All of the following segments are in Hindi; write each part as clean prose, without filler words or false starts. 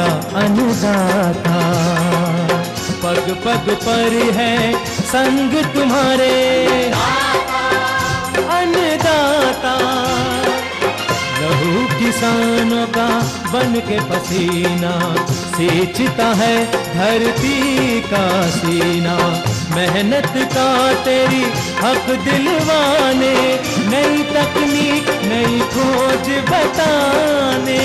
का अन्नदाता। पग पग पर है संग तुम्हारे अन्नदाता। लहू किसानों का बन के पसीना सींचता है धरती का सीना। मेहनत का तेरी हक दिलवाने, नई तकनीक नई खोज बताने।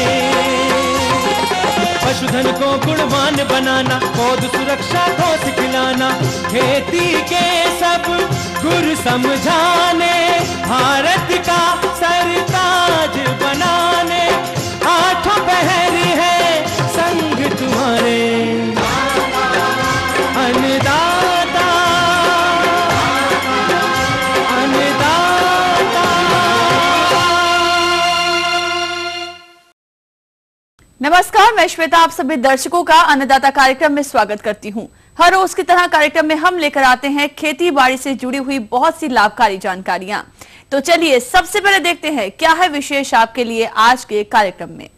पशुधन को गुणवान बनाना, पौध सुरक्षा को सिखलाना, खेती के सब गुर समझाने, भारत का सरताज बनाने। आठों पहर है संग तुम्हारे अन्नदाता अन्नदाता। नमस्कार, मैं श्वेता आप सभी दर्शकों का अन्नदाता कार्यक्रम में स्वागत करती हूं। हर रोज की तरह कार्यक्रम में हम लेकर आते हैं खेती बाड़ी से जुड़ी हुई बहुत सी लाभकारी जानकारियां। तो चलिए सबसे पहले देखते हैं क्या है विशेष आपके लिए आज के कार्यक्रम में।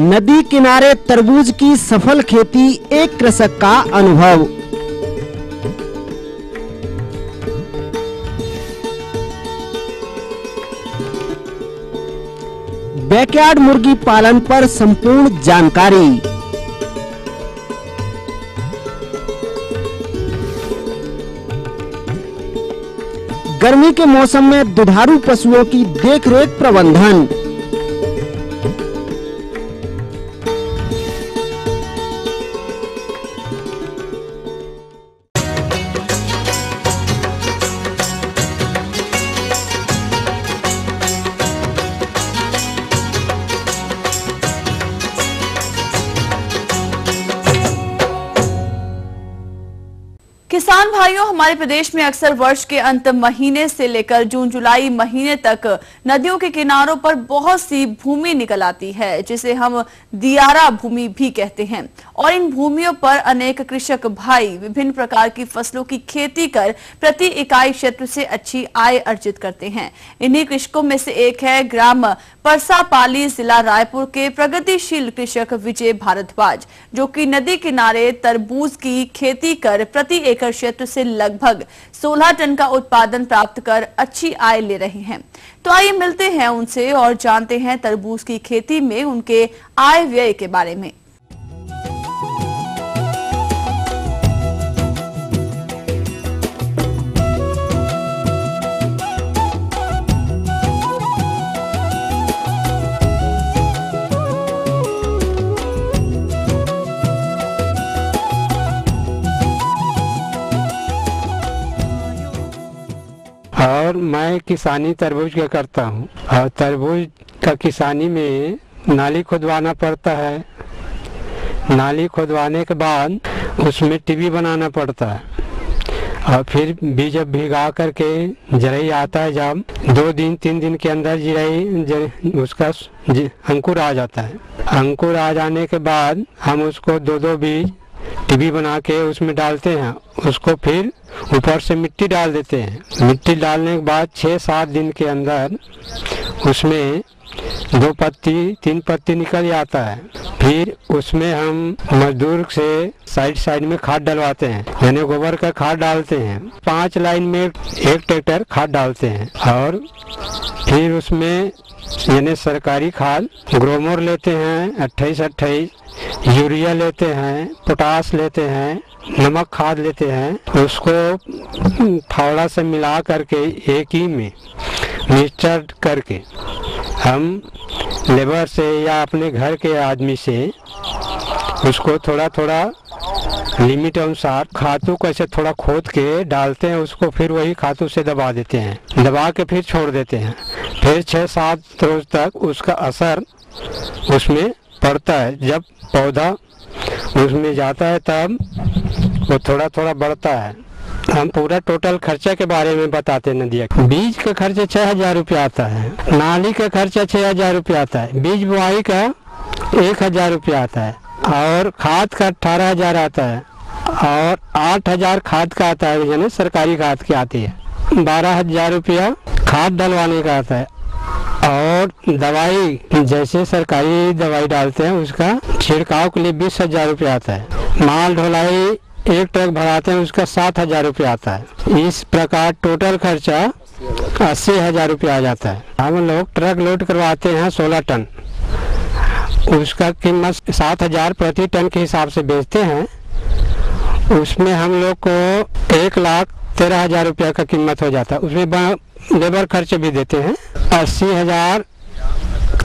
नदी किनारे तरबूज की सफल खेती, एक कृषक का अनुभव। बैकयार्ड मुर्गी पालन पर संपूर्ण जानकारी। गर्मी के मौसम में दुधारू पशुओं की देखरेख प्रबंधन। किसान भाइयों, हमारे प्रदेश में अक्सर वर्ष के अंत महीने से लेकर जून जुलाई महीने तक नदियों के किनारों पर बहुत सी भूमि निकल आती है, जिसे हम दियारा भूमि भी कहते हैं। और इन भूमियों पर अनेक कृषक भाई विभिन्न प्रकार की फसलों की खेती कर प्रति इकाई क्षेत्र से अच्छी आय अर्जित करते हैं। इन्हीं कृषकों में से एक है ग्राम परसापाली, जिला रायपुर के प्रगतिशील कृषक विजय भारद्वाज, जो कि नदी किनारे तरबूज की खेती कर प्रति एकड़ क्षेत्र से लगभग 16 टन का उत्पादन प्राप्त कर अच्छी आय ले रहे हैं। तो आइए मिलते हैं उनसे और जानते हैं तरबूज की खेती में उनके आय व्यय के बारे में। और मैं किसानी तरबूज का करता हूँ। और तरबूज का किसानी में नाली खुदवाना पड़ता है। नाली खुदवाने के बाद उसमें टिबी बनाना पड़ता है। और फिर बीज जब भिगा करके जरई आता है, जब 2 दिन 3 दिन के अंदर उसका अंकुर आ जाता है। अंकुर आ जाने के बाद हम उसको 2-2 बीज टिबी बना के उसमें डालते हैं। उसको फिर ऊपर से मिट्टी डाल देते हैं। मिट्टी डालने के बाद 6-7 दिन के अंदर उसमें 2 पत्ती 3 पत्ती निकल जाता है। फिर उसमें हम मजदूर से साइड में खाद डलवाते हैं, यानी गोबर का खाद डालते हैं। 5 लाइन में 1 ट्रैक्टर खाद डालते हैं। और फिर उसमें यानी सरकारी खाद ग्रोमोर लेते हैं 28-28, यूरिया लेते हैं, पोटास लेते हैं, नमक खाद लेते हैं। उसको फावड़ा से मिला करके एक ही में मिक्सचर करके हम लेबर से या अपने घर के आदमी से उसको थोड़ा थोड़ा लिमिट अनुसार खातू को ऐसे थोड़ा खोद के डालते हैं। उसको फिर वही खातू से दबा देते हैं, दबा के फिर छोड़ देते हैं। फिर 6-7 रोज तक उसका असर उसमें पड़ता है। जब पौधा उसमें जाता है तब वो थोड़ा थोड़ा बढ़ता है। हम पूरा टोटल खर्चा के बारे में बताते हैं। नदिया बीज का खर्चा 6000 रुपया आता है, नाली का खर्चा 6000 रुपया आता है, बीज बुआई का 1000 रुपया आता है, और खाद का 18000 आता है, और 8000 खाद का आता है, यानी सरकारी खाद की आती है। 12000 रुपया खाद डलवाने का आता है, और दवाई जैसे सरकारी दवाई डालते हैं उसका छिड़काव के लिए 20,000 रुपये आता है। माल ढुलाई एक ट्रक भराते हैं उसका 7,000 रुपये आता है। इस प्रकार टोटल खर्चा 80,000 रुपये आ जाता है। हम लोग ट्रक लोड करवाते हैं 16 टन, उसका कीमत 7,000 प्रति टन के हिसाब से बेचते हैं। उसमें हम लोग को 1,13,000 रुपये का कीमत हो जाता है। उसमें लेबर खर्च भी देते हैं। 80,000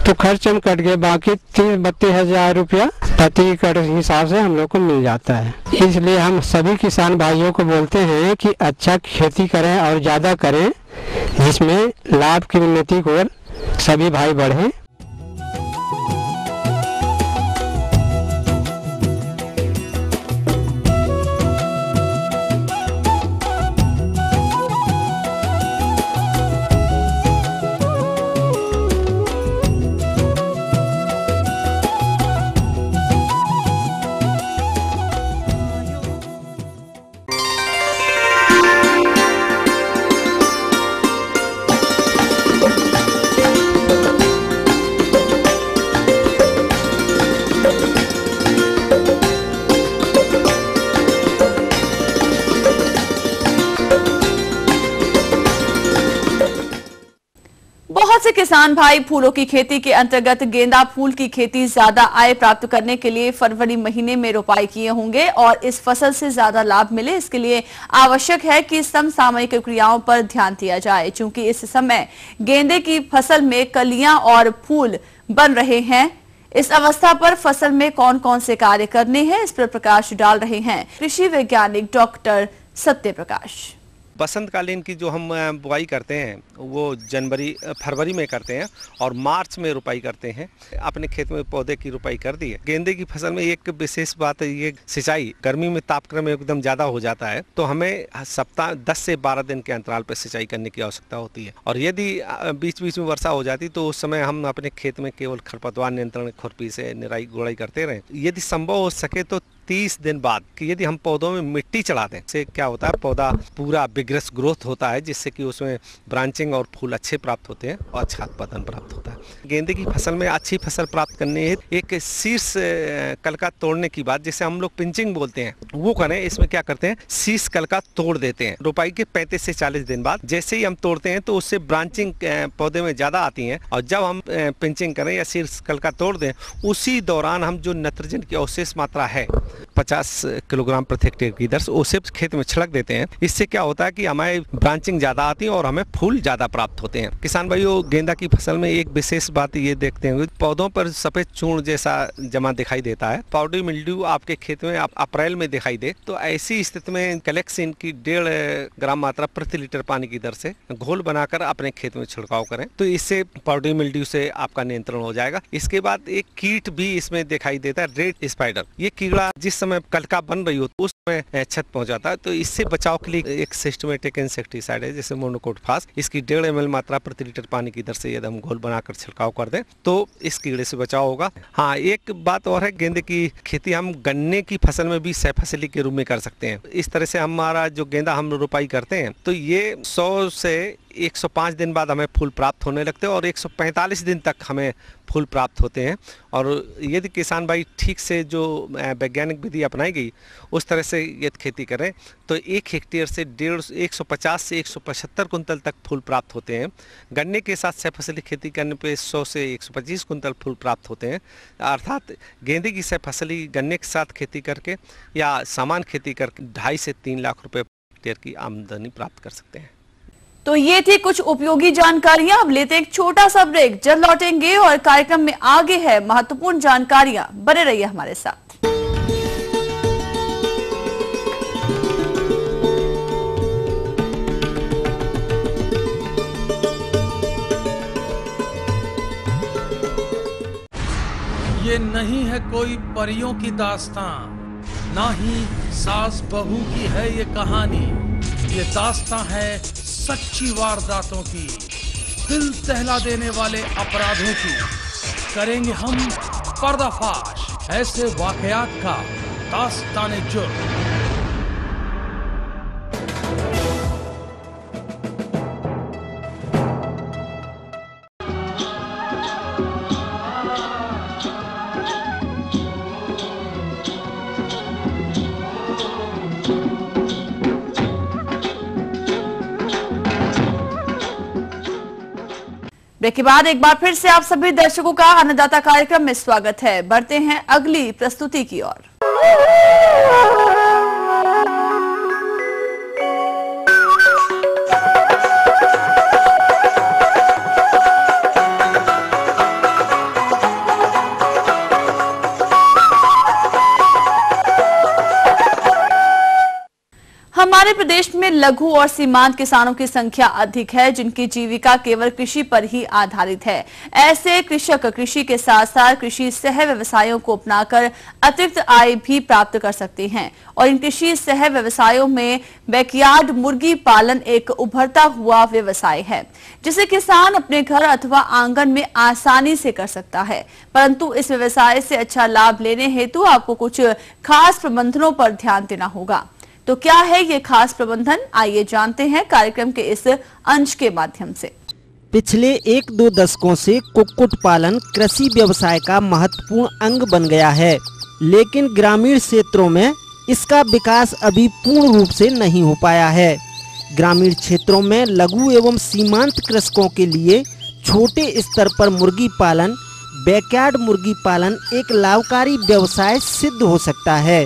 तो खर्च हम कट गए, बाकी 30-32,000 रुपया प्रति एकड़ हिसाब से हम लोग को मिल जाता है। इसलिए हम सभी किसान भाइयों को बोलते हैं कि अच्छा खेती करें और ज़्यादा करें, जिसमें लाभ की उन्नति को सभी भाई बढ़ें। बहुत से किसान भाई फूलों की खेती के अंतर्गत गेंदा फूल की खेती ज्यादा आय प्राप्त करने के लिए फरवरी महीने में रोपाई किए होंगे और इस फसल से ज्यादा लाभ मिले, इसके लिए आवश्यक है कि समसामयिक क्रियाओं पर ध्यान दिया जाए। चूंकि इस समय गेंदे की फसल में कलियां और फूल बन रहे हैं, इस अवस्था पर फसल में कौन कौन से कार्य करने हैं, इस पर प्रकाश डाल रहे हैं कृषि वैज्ञानिक डॉक्टर सत्य प्रकाश। बसंतकालीन की जो हम बुआई करते हैं वो फरवरी में करते हैं और मार्च में रुपाई करते हैं। अपने खेत में पौधे की रुपाई कर दी है। गेंदे की फसल में एक विशेष बात है, ये सिंचाई गर्मी में तापक्रम एकदम ज़्यादा हो जाता है, तो हमें सप्ताह 10 से 12 दिन के अंतराल पर सिंचाई करने की आवश्यकता होती है। और यदि बीच बीच में वर्षा हो जाती तो उस समय हम अपने खेत में केवल खरपतवार नियंत्रण खुरपी से निराई गुड़ाई करते रहें। यदि संभव हो सके तो 30 दिन बाद कि यदि हम पौधों में मिट्टी चढ़ा दें, इससे क्या होता है, पौधा पूरा विग्रस ग्रोथ होता है, जिससे कि उसमें ब्रांचिंग और फूल अच्छे प्राप्त होते हैं और अच्छा उत्पादन प्राप्त होता है। गेंदे की फसल में अच्छी फसल प्राप्त करने हेतु एक शीर्ष कलका तोड़ने की बात, जिसे हम लोग पिंचिंग बोलते हैं, वो करें। इसमें क्या करते हैं, शीर्ष कलका तोड़ देते हैं। रोपाई के 35 से 40 दिन बाद जैसे ही हम तोड़ते हैं तो उससे ब्रांचिंग पौधे में ज़्यादा आती हैं, और जब हम पिंचिंग करें या शीर्ष कलका तोड़ दें, उसी दौरान हम जो नाइट्रोजन की अवशेष मात्रा है 50 किलोग्राम प्रति हेक्टेयर की दर से उसे खेत में छिड़क देते हैं। इससे क्या होता है कि हमारे ब्रांचिंग ज़्यादा आती है और हमें फूल ज़्यादा प्राप्त होते हैं। किसान भाइयों, गेंदा की फसल में एक विशेष बात ये देखते हैं, पौधों पर सफ़ेद चूर्ण जैसा जमा दिखाई देता है। पाउडरी मिल्ड्यू आपके खेत में अप्रैल में दिखाई दे तो ऐसी स्थिति में कैलेक्सिन की 1.5 ग्राम मात्रा प्रति लीटर पानी की दर से घोल बनाकर अपने खेत में छिड़काव करें, तो इससे पाउडरी मिल्ड्यू से आपका नियंत्रण हो जाएगा। इसके बाद एक कीट भी इसमें दिखाई देता है, रेड स्पाइडर। ये कीड़ा जिस समय कलका बन रही हो तो उसमें छत पहुंचाता है, तो इससे बचाव के लिए एक सिस्टमेटिक इंसेक्टिसाइड है जैसे मोनोकोटोफास। इसकी 1.5 ml मात्रा प्रति लीटर पानी की दर से यदि हम घोल बनाकर छिड़काव कर दें तो इस कीड़े से बचाव होगा। हाँ, एक बात और है, गेंदे की खेती हम गन्ने की फसल में भी सह फसली के रूप में कर सकते हैं। इस तरह से हमारा जो गेंदा हम रोपाई करते हैं तो ये 100 से 105 दिन बाद हमें फूल प्राप्त होने लगते हैं और 145 दिन तक हमें फूल प्राप्त होते हैं। और यदि किसान भाई ठीक से जो वैज्ञानिक विधि अपनाई गई उस तरह से यदि खेती करें तो 1 हेक्टेयर से 150 से 175 कुंतल तक फूल प्राप्त होते हैं। गन्ने के साथ सह फसली खेती करने पे 100 से 125 कुंतल फूल प्राप्त होते हैं। अर्थात गेंदे की सह फसली गन्ने के साथ खेती करके या सामान खेती करके 2.5 से 3 लाख रुपए हेक्टेयर की आमदनी प्राप्त कर सकते हैं। तो ये थी कुछ उपयोगी जानकारियां। अब लेते एक छोटा सा ब्रेक, जल्द लौटेंगे और कार्यक्रम में आगे है महत्वपूर्ण जानकारियां। बने रहिए हमारे साथ। ये नहीं है कोई परियों की दास्तां, ना ही सास बहू की है ये कहानी। ये दास्तां है सच्ची वारदातों की, दिल दहला देने वाले अपराधों की। करेंगे हम पर्दाफाश ऐसे वाकयात का, दास्ताने जुर्म। ब्रेक के बाद एक बार फिर से आप सभी दर्शकों का अन्नदाता कार्यक्रम में स्वागत है। बढ़ते हैं अगली प्रस्तुति की ओर। हमारे प्रदेश में लघु और सीमांत किसानों की संख्या अधिक है, जिनकी जीविका केवल कृषि पर ही आधारित है। ऐसे कृषक कृषि के साथ साथ कृषि सह व्यवसायों को अपनाकर अतिरिक्त आय भी प्राप्त कर सकते हैं और इन कृषि सह व्यवसायों में बैकयार्ड मुर्गी पालन एक उभरता हुआ व्यवसाय है, जिसे किसान अपने घर अथवा आंगन में आसानी से कर सकता है। परंतु इस व्यवसाय से अच्छा लाभ लेने हेतु आपको कुछ खास प्रबंधनों पर ध्यान देना होगा। तो क्या है ये खास प्रबंधन, आइए जानते हैं कार्यक्रम के इस अंश के माध्यम से। पिछले 1-2 दशकों से कुक्कुट पालन कृषि व्यवसाय का महत्वपूर्ण अंग बन गया है, लेकिन ग्रामीण क्षेत्रों में इसका विकास अभी पूर्ण रूप से नहीं हो पाया है। ग्रामीण क्षेत्रों में लघु एवं सीमांत कृषकों के लिए छोटे स्तर पर मुर्गी पालन, बैकयार्ड मुर्गी पालन एक लाभकारी व्यवसाय सिद्ध हो सकता है।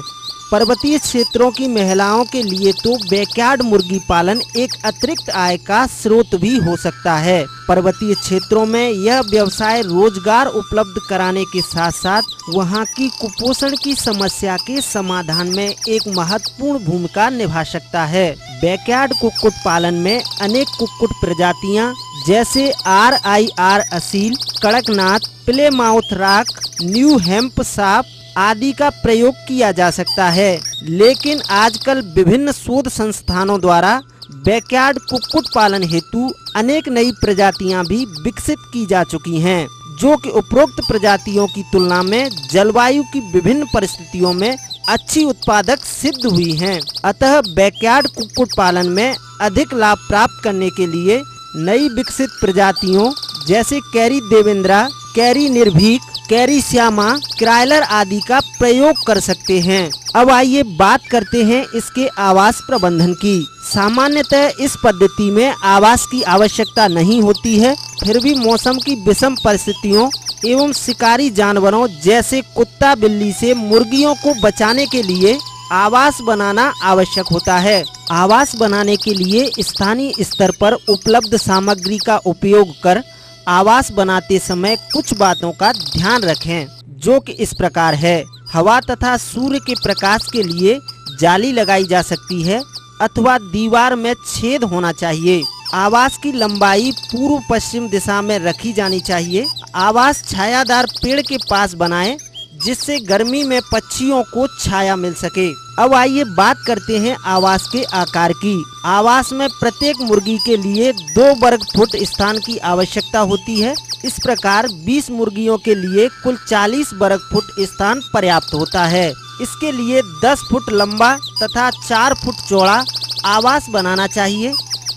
पर्वतीय क्षेत्रों की महिलाओं के लिए तो बैकयार्ड मुर्गी पालन एक अतिरिक्त आय का स्रोत भी हो सकता है। पर्वतीय क्षेत्रों में यह व्यवसाय रोजगार उपलब्ध कराने के साथ साथ वहां की कुपोषण की समस्या के समाधान में एक महत्वपूर्ण भूमिका निभा सकता है। बैकयार्ड कुक्कुट पालन में अनेक कुक्कुट प्रजातियां जैसे RIR असील, कड़कनाथ, प्लेमाउथ रॉक, न्यू हैम्पशायर आदि का प्रयोग किया जा सकता है, लेकिन आजकल विभिन्न शोध संस्थानों द्वारा बैकयार्ड कुक्कुट पालन हेतु अनेक नई प्रजातियां भी विकसित की जा चुकी हैं, जो कि उपरोक्त प्रजातियों की तुलना में जलवायु की विभिन्न परिस्थितियों में अच्छी उत्पादक सिद्ध हुई हैं। अतः बैकयार्ड कुक्कुट पालन में अधिक लाभ प्राप्त करने के लिए नई विकसित प्रजातियों जैसे कैरी देवेंद्रा, कैरी निर्भीक, कैरी श्यामा, क्राइलर आदि का प्रयोग कर सकते हैं। अब आइए बात करते हैं इसके आवास प्रबंधन की। सामान्यतः इस पद्धति में आवास की आवश्यकता नहीं होती है, फिर भी मौसम की विषम परिस्थितियों एवं शिकारी जानवरों जैसे कुत्ता बिल्ली से मुर्गियों को बचाने के लिए आवास बनाना आवश्यक होता है। आवास बनाने के लिए स्थानीय स्तर पर उपलब्ध सामग्री का उपयोग कर आवास बनाते समय कुछ बातों का ध्यान रखें, जो कि इस प्रकार है। हवा तथा सूर्य के प्रकाश के लिए जाली लगाई जा सकती है अथवा दीवार में छेद होना चाहिए। आवास की लंबाई पूर्व पश्चिम दिशा में रखी जानी चाहिए। आवास छायादार पेड़ के पास बनाएं, जिससे गर्मी में पक्षियों को छाया मिल सके। अब आइए बात करते हैं आवास के आकार की। आवास में प्रत्येक मुर्गी के लिए 2 वर्ग फुट स्थान की आवश्यकता होती है। इस प्रकार 20 मुर्गियों के लिए कुल 40 वर्ग फुट स्थान पर्याप्त होता है। इसके लिए 10 फुट लंबा तथा 4 फुट चौड़ा आवास बनाना चाहिए।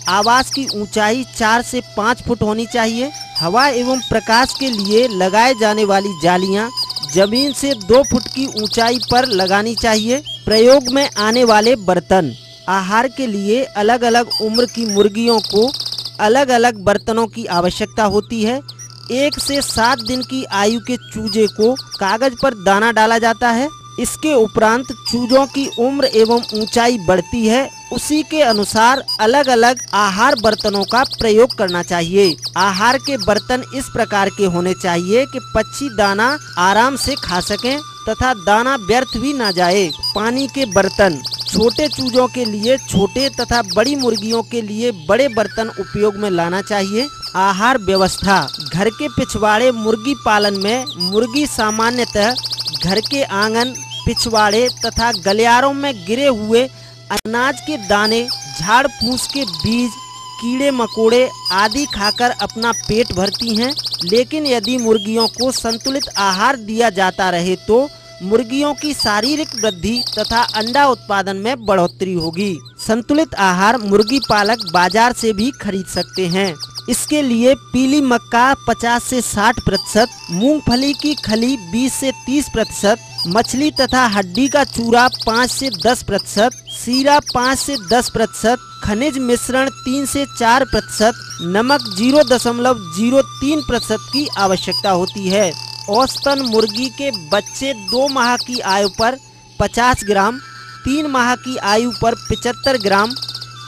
आवास की ऊंचाई 4 से 5 फुट होनी चाहिए। हवा एवं प्रकाश के लिए लगाए जाने वाली जालियां जमीन से 2 फुट की ऊंचाई पर लगानी चाहिए। प्रयोग में आने वाले बर्तन। आहार के लिए अलग अलग उम्र की मुर्गियों को अलग अलग बर्तनों की आवश्यकता होती है। 1 से 7 दिन की आयु के चूजे को कागज पर दाना डाला जाता है। इसके उपरांत चूजों की उम्र एवं ऊंचाई बढ़ती है, उसी के अनुसार अलग अलग आहार बर्तनों का प्रयोग करना चाहिए। आहार के बर्तन इस प्रकार के होने चाहिए कि पक्षी दाना आराम से खा सकें तथा दाना व्यर्थ भी ना जाए। पानी के बर्तन छोटे चूजों के लिए छोटे तथा बड़ी मुर्गियों के लिए बड़े बर्तन उपयोग में लाना चाहिए। आहार व्यवस्था। घर के पिछवाड़े मुर्गी पालन में मुर्गी सामान्यतः घर के आंगन, पिछवाड़े तथा गलियारों में गिरे हुए अनाज के दाने, झाड़ फूस के बीज, कीड़े मकोड़े आदि खाकर अपना पेट भरती हैं। लेकिन यदि मुर्गियों को संतुलित आहार दिया जाता रहे तो मुर्गियों की शारीरिक वृद्धि तथा अंडा उत्पादन में बढ़ोतरी होगी। संतुलित आहार मुर्गी पालक बाजार से भी खरीद सकते हैं। इसके लिए पीली मक्का 50 से 60%, मूंगफली की खली 20 से 30%, मछली तथा हड्डी का चूरा 5 से 10%, सीरा 5 से 10%, खनिज मिश्रण 3 से 4%, नमक 0.03% की आवश्यकता होती है। औसतन मुर्गी के बच्चे 2 माह की आयु पर 50 ग्राम, 3 माह की आयु पर 75 ग्राम,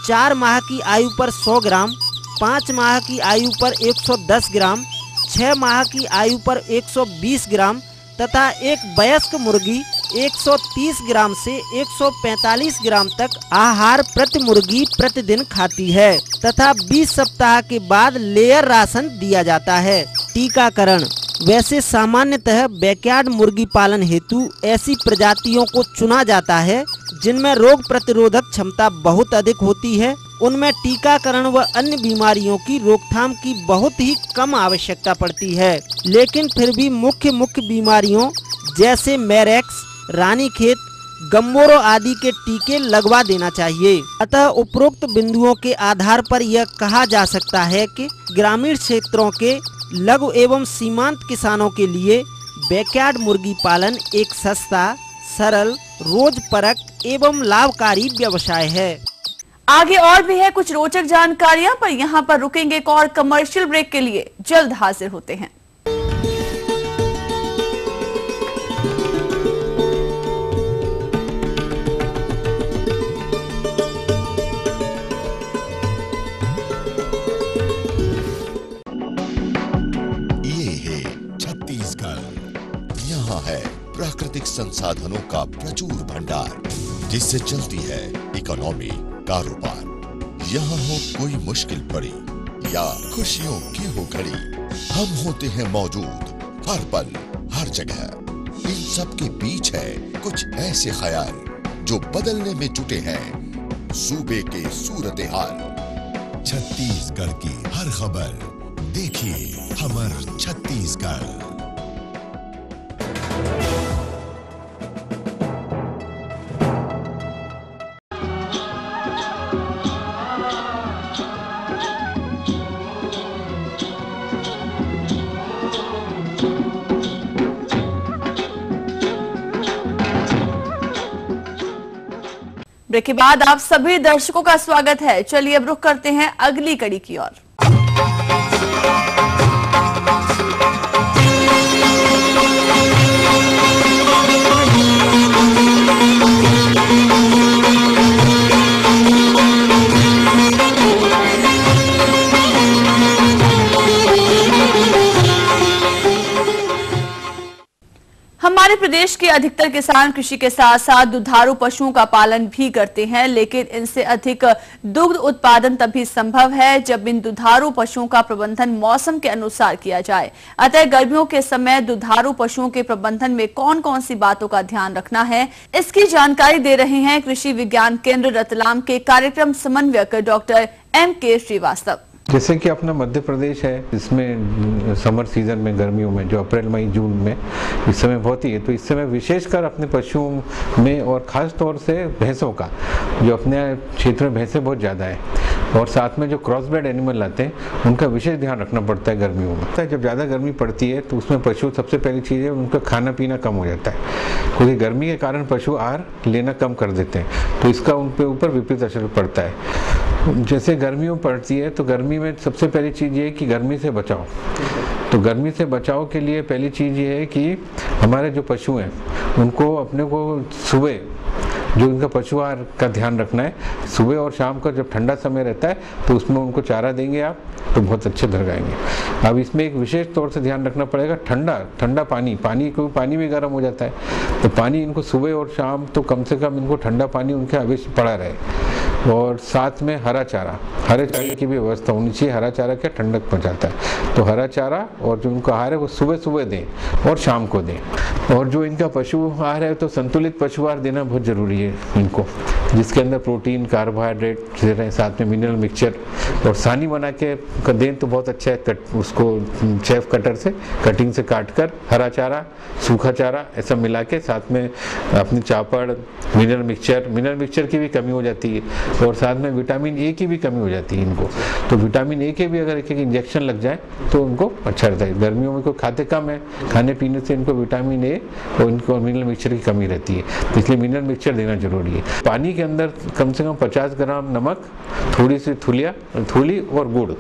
4 माह की आयु पर 100 ग्राम, 5 माह की आयु पर 110 ग्राम, 6 माह की आयु पर 120 ग्राम तथा एक वयस्क मुर्गी 130 ग्राम से 145 ग्राम तक आहार प्रति मुर्गी प्रतिदिन खाती है तथा 20 सप्ताह के बाद लेयर राशन दिया जाता है। टीकाकरण। वैसे सामान्यतः बैकयार्ड मुर्गी पालन हेतु ऐसी प्रजातियों को चुना जाता है जिनमें रोग प्रतिरोधक क्षमता बहुत अधिक होती है। उनमें टीकाकरण व अन्य बीमारियों की रोकथाम की बहुत ही कम आवश्यकता पड़ती है, लेकिन फिर भी मुख्य बीमारियों जैसे मैरेक्स, रानीखेत, गम्बोरो आदि के टीके लगवा देना चाहिए। अतः उपरोक्त बिंदुओं के आधार पर यह कहा जा सकता है कि ग्रामीण क्षेत्रों के लघु एवं सीमांत किसानों के लिए बैकयार्ड मुर्गी पालन एक सस्ता, सरल, रोजपरक एवं लाभकारी व्यवसाय है। आगे और भी है कुछ रोचक जानकारियां, पर यहाँ पर रुकेंगे एक और कमर्शियल ब्रेक के लिए। जल्द हाजिर होते हैं। प्राकृतिक संसाधनों का प्रचुर भंडार, जिससे चलती है इकोनॉमी, कारोबार। यहाँ हो कोई मुश्किल पड़ी या खुशियों की हो घड़ी, हम होते हैं मौजूद हर पल हर जगह। इन सब के बीच है कुछ ऐसे ख्याल जो बदलने में जुटे हैं सूबे के सूरत हाल। छत्तीसगढ़ की हर खबर देखिए हमर छत्तीसगढ़। ब्रेक के बाद आप सभी दर्शकों का स्वागत है। चलिए अब रुख करते हैं अगली कड़ी की ओर। हमारे प्रदेश के अधिकतर किसान कृषि के साथ साथ दुधारू पशुओं का पालन भी करते हैं, लेकिन इनसे अधिक दुग्ध उत्पादन तभी संभव है जब इन दुधारू पशुओं का प्रबंधन मौसम के अनुसार किया जाए। अतः गर्मियों के समय दुधारू पशुओं के प्रबंधन में कौन कौन सी बातों का ध्यान रखना है, इसकी जानकारी दे रहे हैं कृषि विज्ञान केंद्र रतलाम के कार्यक्रम समन्वयक डॉक्टर M.K. श्रीवास्तव। जैसे कि अपना मध्य प्रदेश है, इसमें समर सीजन में, गर्मियों में जो अप्रैल मई जून में इस समय होती है, तो इस समय विशेषकर अपने पशुओं में और ख़ास तौर से भैंसों का, जो अपने क्षेत्र में भैंसें बहुत ज़्यादा है और साथ में जो क्रॉस ब्रेड एनिमल लाते हैं उनका विशेष ध्यान रखना पड़ता है गर्मियों में। जब ज़्यादा गर्मी पड़ती है तो उसमें पशु, सबसे पहली चीज़ है उनका खाना पीना कम हो जाता है, क्योंकि गर्मी के कारण पशु आहार लेना कम कर देते हैं, तो इसका उन पे ऊपर विपरीत असर पड़ता है। जैसे गर्मियों पड़ती है तो गर्मी में सबसे पहली चीज़ ये है कि गर्मी से बचाओ। तो गर्मी से बचाव के लिए पहली चीज़ ये है कि हमारे जो पशु हैं उनको अपने को सुबह जो इनका पशु आहार का ध्यान रखना है, सुबह और शाम का जब ठंडा समय रहता है तो उसमें उनको चारा देंगे आप तो बहुत अच्छे दर गाएंगे। अब इसमें एक विशेष तौर से ध्यान रखना पड़ेगा ठंडा पानी, क्योंकि पानी भी गर्म हो जाता है, तो पानी इनको सुबह और शाम तो कम से कम इनको ठंडा पानी उनके अवश्य पड़ा रहे। और साथ में हरे चारे की भी व्यवस्था होनी चाहिए। हरा चारा क्या ठंडक पहुँचाता है, तो हरा चारा और जो उनका आहार है वो सुबह दें और शाम को दें। और जो इनका पशु आहार है तो संतुलित पशु आहार देना बहुत ज़रूरी है इनको, जिसके अंदर प्रोटीन, कार्बोहाइड्रेट, साथ में मिनरल मिक्सचर और सानी बना के दें तो बहुत अच्छा है। उसको शेफ कटर से कटिंग से काट कर हरा चारा, सूखा चारा ऐसा मिला के साथ में अपनी चापड़, मिनरल मिक्सचर की भी कमी हो जाती है और साथ में विटामिन ए की भी कमी हो जाती है इनको। तो विटामिन ए के भी अगर एक इंजेक्शन लग जाए तो उनको अच्छा रहता है। गर्मियों में को खाते कम है, खाने पीने से इनको विटामिन ए और इनको मिनरल मिक्सचर की कमी रहती है, तो इसलिए मिनरल मिक्सचर देना जरूरी है। पानी के अंदर कम से कम 50 ग्राम नमक, थोड़ी सी थूली और गुड़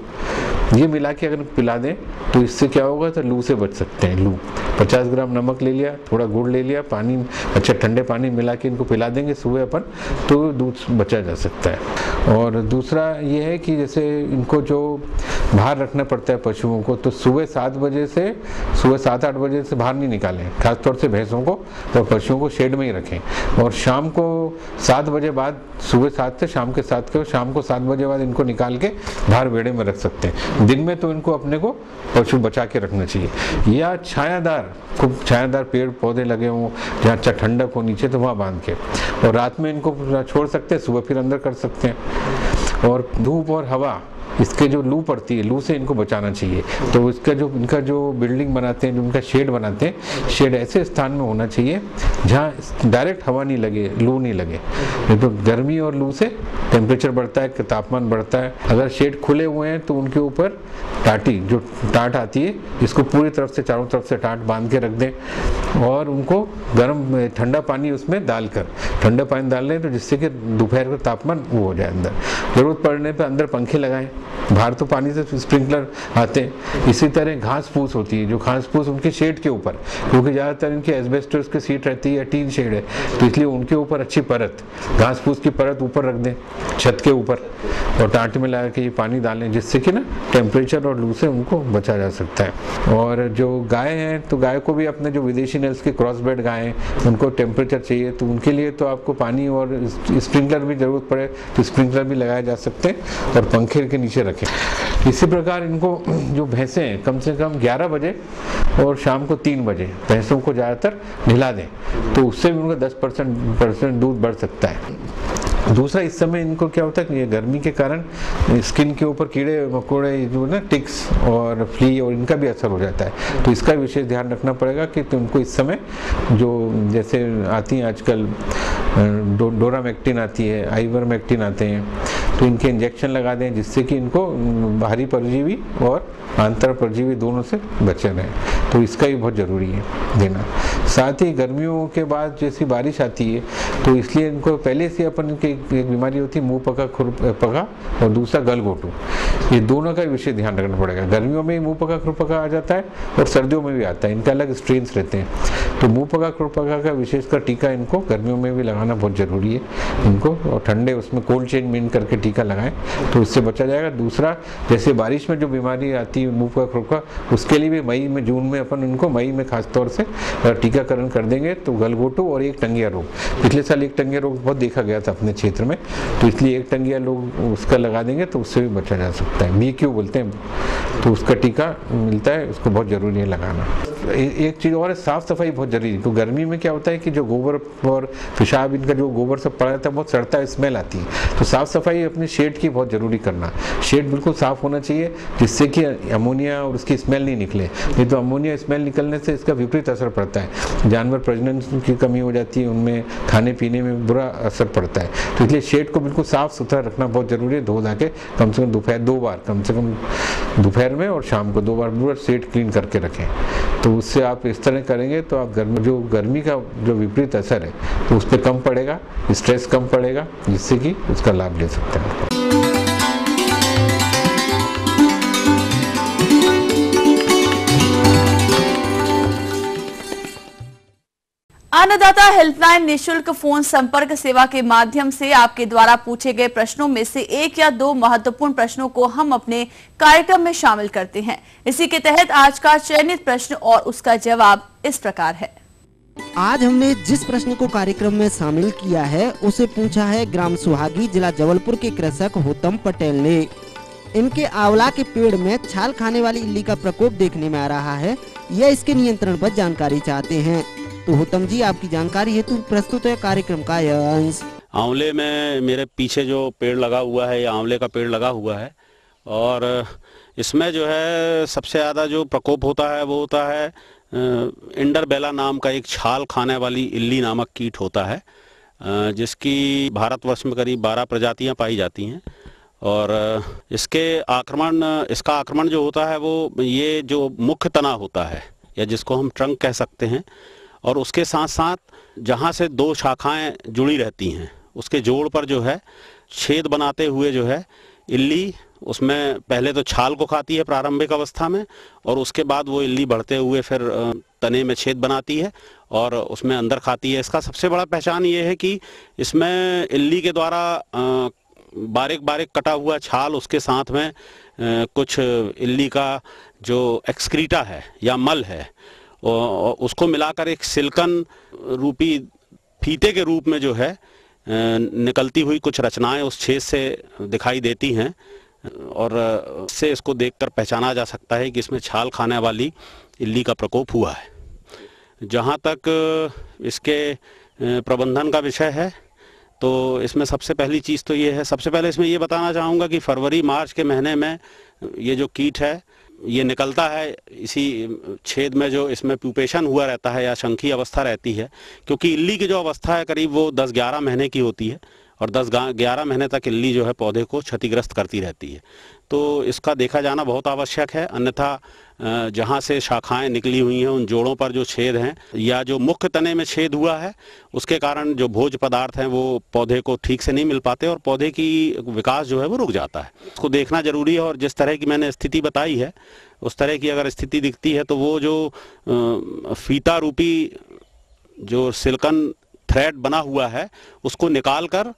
ये मिला के अगर पिला दें तो इससे क्या होगा, तो लू से बच सकते हैं। लू 50 ग्राम नमक ले लिया, थोड़ा गुड़ ले लिया, पानी अच्छा ठंडे पानी मिला के इनको पिला देंगे सुबह अपन, तो दूध बचा जा सकता है। और दूसरा ये है कि जैसे इनको जो बाहर रखना पड़ता है पशुओं को, तो सुबह 7 बजे से सुबह 7-8 बजे से बाहर नहीं निकालें, खासतौर से भैंसों को, तो पशुओं को शेड में ही रखें। और शाम को 7 बजे बाद, सुबह 7 से शाम के 7 के, शाम को 7 बजे बाद इनको निकाल के बाहर बेड़े में रख सकते हैं। दिन में तो इनको अपने को पशु बचा के रखना चाहिए, या छायादार, खूब छायादार पेड़ पौधे लगे हों जहाँ अच्छा ठंडक हो नीचे, तो वहाँ बांध के, और रात में इनको छोड़ सकते हैं, सुबह फिर अंदर कर सकते हैं। और धूप और हवा, इसके जो लू पड़ती है, लू से इनको बचाना चाहिए। तो इनका जो बिल्डिंग बनाते हैं, जो इनका शेड बनाते हैं, शेड ऐसे स्थान में होना चाहिए जहाँ डायरेक्ट हवा नहीं लगे, लू नहीं लगे। तो गर्मी और लू से टेम्परेचर बढ़ता है, तापमान बढ़ता है। अगर शेड खुले हुए हैं तो उनके ऊपर टाटी, जो टाट आती है, इसको पूरी तरफ से, चारों तरफ से टाट बांध के रख दें, और उनको गर्म ठंडा पानी उसमें डालकर, ठंडा पानी डाल लें, तो जिससे कि दोपहर का तापमान वो हो जाए अंदर। जरूरत पड़ने पर अंदर पंखे लगाएं, बाहर तो पानी से स्प्रिंकलर आते हैं। इसी तरह घास फूस होती है, जो घास फूस उनके शेड के ऊपर, क्योंकि ज़्यादातर इनके एस्बेस्टस की सीट रहती है या टीन शेड है, तो इसलिए उनके ऊपर अच्छी परत, घास फूस की परत ऊपर रख दें छत के ऊपर, और टाट में लगा के ये पानी डालें, जिससे कि ना टेम्परेचर और लू से उनको बचा जा सकता है। और जो गाय हैं, तो गाय को भी अपने जो विदेशी नस्ल के क्रॉसब्रेड गाय हैं, उनको टेम्परेचर चाहिए, तो उनके लिए तो आपको पानी और स्प्रिंकलर भी जरूरत पड़े तो स्प्रिंकलर भी लगाए जा सकते हैं, और पंखे के नीचे रखें। इसी प्रकार इनको, जो भैंसें हैं, कम से कम 11 बजे और शाम को 3 बजे भैंसों को ज़्यादातर नहला दें, तो उससे भी उनका 10% दूध बढ़ सकता है। दूसरा, इस समय इनको क्या होता है कि ये गर्मी के कारण स्किन के ऊपर कीड़े मकोड़े, जो ना टिक्स और फ्ली, और इनका भी असर हो जाता है, तो इसका विशेष ध्यान रखना पड़ेगा कि उनको इस समय जो जैसे आती हैं आजकल डोरामेक्टिन आती है, आइवरमेक्टिन आते हैं, तो इनके इंजेक्शन लगा दें, जिससे कि इनको बाहरी परजीवी और आंतर परजीवी दोनों से बचे रहें। तो इसका भी बहुत ज़रूरी है देना। साथ ही गर्मियों के बाद जैसी बारिश आती है, तो इसलिए इनको पहले से अपन इनकी एक बीमारी होती है मुंह पका, खुर पका, और दूसरा गलघोटू, ये दोनों का विशेष ध्यान रखना पड़ेगा। गर्मियों में मुंह पका खुर पका आ जाता है, और सर्दियों में भी आता है, इनके अलग स्ट्रेन्स रहते हैं। तो मुंह पका खुर पका का विशेषकर टीका इनको गर्मियों में भी लगाना बहुत ज़रूरी है इनको, और ठंडे उसमें कोल्ड चेन में कर के टीका लगाएं, तो इससे बचा जाएगा। दूसरा, जैसे बारिश में जो बीमारी आती है मुंह पका खुर पका, उसके लिए भी मई में, जून में अपन इनको मई में खास तौर से टीकाकरण कर देंगे, तो गलघोटू और एक टंगिया रोग, पिछले साल एक टंगिया रोग बहुत देखा गया था अपने क्षेत्र में, तो इसलिए एक टंगिया रोग उसका लगा देंगे, तो उससे भी बचा जा सकता है। BQ बोलते हैं, तो उसका टीका मिलता है, उसको बहुत जरूरी है लगाना। एक चीज़ और है, साफ सफाई बहुत जरूरी है। तो गर्मी में क्या होता है कि जो गोबर और पेशाब, इनका जो गोबर सब पड़ा रहता है, बहुत सड़ता है, स्मेल आती है, तो साफ सफाई अपने शेड की बहुत जरूरी करना। शेड बिल्कुल साफ होना चाहिए, जिससे कि अमोनिया और उसकी स्मेल नहीं निकले। नहीं तो अमोनिया स्मेल निकलने से इसका विपरीत असर पड़ता है, जानवर प्रजनन की कमी हो जाती है, उनमें खाने पीने में बुरा असर पड़ता है। तो इसलिए शेड को बिल्कुल साफ सुथरा रखना बहुत जरूरी है, धो धा के कम से कम दोपहर 2 बार, कम से कम दोपहर में और शाम को 2 बार पूरा शेड क्लीन करके रखें। तो उससे आप इस तरह करेंगे तो आप गर्मी का जो विपरीत असर है, तो उस पर कम पड़ेगा, स्ट्रेस कम पड़ेगा, जिससे कि उसका लाभ ले सकते हैं। अन्नदाता हेल्पलाइन निशुल्क फोन संपर्क सेवा के माध्यम से आपके द्वारा पूछे गए प्रश्नों में से 1 या 2 महत्वपूर्ण प्रश्नों को हम अपने कार्यक्रम में शामिल करते हैं। इसी के तहत आज का चयनित प्रश्न और उसका जवाब इस प्रकार है। आज हमने जिस प्रश्न को कार्यक्रम में शामिल किया है, उसे पूछा है ग्राम सुहागी, जिला जबलपुर के कृषक होतम पटेल ने। इनके आंवला के पेड़ में छाल खाने वाली इल्ली का प्रकोप देखने में आ रहा है, यह इसके नियंत्रण पर जानकारी चाहते हैं। तो होतम जी, आपकी जानकारी हेतु प्रस्तुत है कार्यक्रम का यह अंश। आंवले में मेरे पीछे जो पेड़ लगा हुआ है, या आंवले का पेड़ लगा हुआ है, और इसमें जो है सबसे ज़्यादा जो प्रकोप होता है वो होता है इंडरबेला नाम का एक छाल खाने वाली इल्ली नामक कीट होता है। जिसकी भारतवर्ष में करीब 12 प्रजातियां पाई जाती हैं। और इसका आक्रमण जो होता है वो ये जो मुख्य तना होता है या जिसको हम ट्रंक कह सकते हैं, और उसके साथ साथ जहाँ से 2 शाखाएं जुड़ी रहती हैं उसके जोड़ पर जो है छेद बनाते हुए जो है इल्ली उसमें पहले तो छाल को खाती है प्रारंभिक अवस्था में, और उसके बाद वो इल्ली बढ़ते हुए फिर तने में छेद बनाती है और उसमें अंदर खाती है। इसका सबसे बड़ा पहचान ये है कि इसमें इल्ली के द्वारा बारीक बारीक कटा हुआ छाल, उसके साथ में कुछ इल्ली का जो एक्सक्रीटा है या मल है उसको मिलाकर एक सिल्कन रूपी फीते के रूप में जो है निकलती हुई कुछ रचनाएं उस छेद से दिखाई देती हैं, और इससे इसको देखकर पहचाना जा सकता है कि इसमें छाल खाने वाली इल्ली का प्रकोप हुआ है। जहाँ तक इसके प्रबंधन का विषय है तो इसमें सबसे पहली चीज़ तो ये है, सबसे पहले इसमें ये बताना चाहूँगा कि फरवरी मार्च के महीने में ये जो कीट है ये निकलता है इसी छेद में जो इसमें प्यूपेशन हुआ रहता है या शंखी अवस्था रहती है, क्योंकि इल्ली की जो अवस्था है करीब वो 10-11 महीने की होती है और 10-11 महीने तक इल्ली जो है पौधे को क्षतिग्रस्त करती रहती है। तो इसका देखा जाना बहुत आवश्यक है, अन्यथा जहाँ से शाखाएं निकली हुई हैं उन जोड़ों पर जो छेद हैं या जो मुख्य तने में छेद हुआ है उसके कारण जो भोज्य पदार्थ हैं वो पौधे को ठीक से नहीं मिल पाते और पौधे की विकास जो है वो रुक जाता है। उसको देखना जरूरी है, और जिस तरह की मैंने स्थिति बताई है उस तरह की अगर स्थिति दिखती है तो वो जो फीता रूपी जो सिल्कन थ्रेड बना हुआ है उसको निकाल कर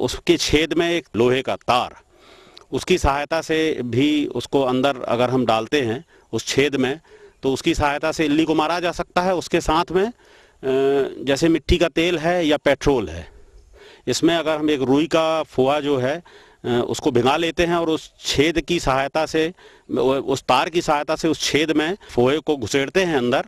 उसके छेद में एक लोहे का तार, उसकी सहायता से भी उसको अंदर अगर हम डालते हैं उस छेद में तो उसकी सहायता से इल्ली को मारा जा सकता है। उसके साथ में जैसे मिट्टी का तेल है या पेट्रोल है, इसमें अगर हम एक रुई का फोआ जो है उसको भिगा लेते हैं और उस छेद की सहायता से, उस तार की सहायता से उस छेद में फोए को घुसेड़ते हैं अंदर,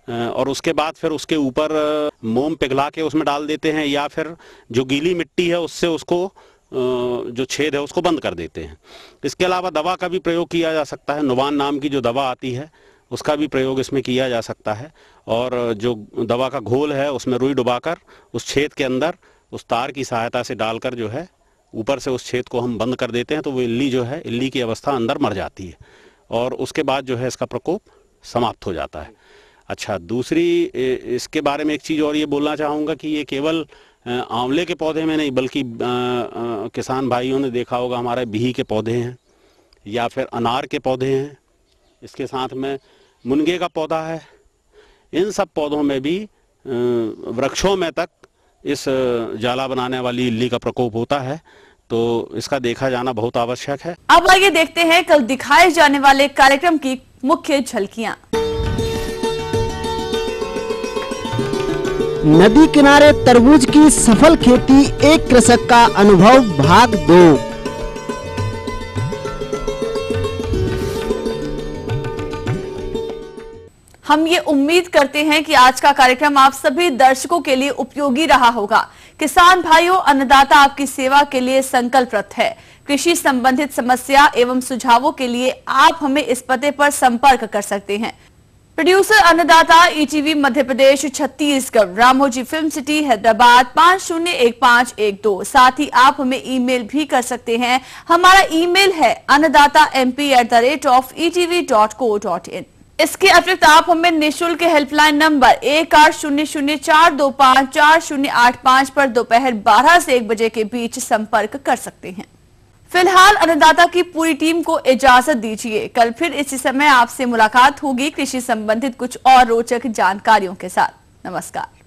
और उसके बाद फिर उसके ऊपर मोम पिघला के उसमें डाल देते हैं या फिर जो गीली मिट्टी है उससे उसको जो छेद है उसको बंद कर देते हैं। इसके अलावा दवा का भी प्रयोग किया जा सकता है, नुवान नाम की जो दवा आती है उसका भी प्रयोग इसमें किया जा सकता है, और जो दवा का घोल है उसमें रुई डुबाकर उस छेद के अंदर उस तार की सहायता से डालकर जो है ऊपर से उस छेद को हम बंद कर देते हैं तो वो इल्ली जो है, इल्ली की अवस्था अंदर मर जाती है और उसके बाद जो है इसका प्रकोप समाप्त हो जाता है। अच्छा, दूसरी इसके बारे में एक चीज़ और ये बोलना चाहूँगा कि ये केवल आंवले के पौधे में नहीं बल्कि किसान भाइयों ने देखा होगा हमारे बिही के पौधे हैं या फिर अनार के पौधे हैं, इसके साथ में मुनगे का पौधा है, इन सब पौधों में भी वृक्षों में तक इस जाला बनाने वाली इल्ली का प्रकोप होता है, तो इसका देखा जाना बहुत आवश्यक है। अब आइए देखते हैं कल दिखाए जाने वाले कार्यक्रम की मुख्य झलकियां। नदी किनारे तरबूज की सफल खेती, एक कृषक का अनुभव भाग 2। हम ये उम्मीद करते हैं कि आज का कार्यक्रम आप सभी दर्शकों के लिए उपयोगी रहा होगा। किसान भाइयों, अन्नदाता आपकी सेवा के लिए संकल्परत है। कृषि संबंधित समस्या एवं सुझावों के लिए आप हमें इस पते पर संपर्क कर सकते हैं। प्रोड्यूसर अन्नदाता, ETV Madhya Pradesh, Chhattisgarh, Ramoji film city, Hyderabad 501512। साथ ही आप हमें ईमेल भी कर सकते हैं। हमारा ईमेल है annadatamp@etv.co.in। इसके अतिरिक्त आप हमें निःशुल्क हेल्पलाइन नंबर 1800-425-4085 पर दोपहर 12 से 1 बजे के बीच संपर्क कर सकते हैं। फिलहाल अन्नदाता की पूरी टीम को इजाजत दीजिए। कल फिर इसी समय आपसे मुलाकात होगी कृषि संबंधित कुछ और रोचक जानकारियों के साथ। नमस्कार।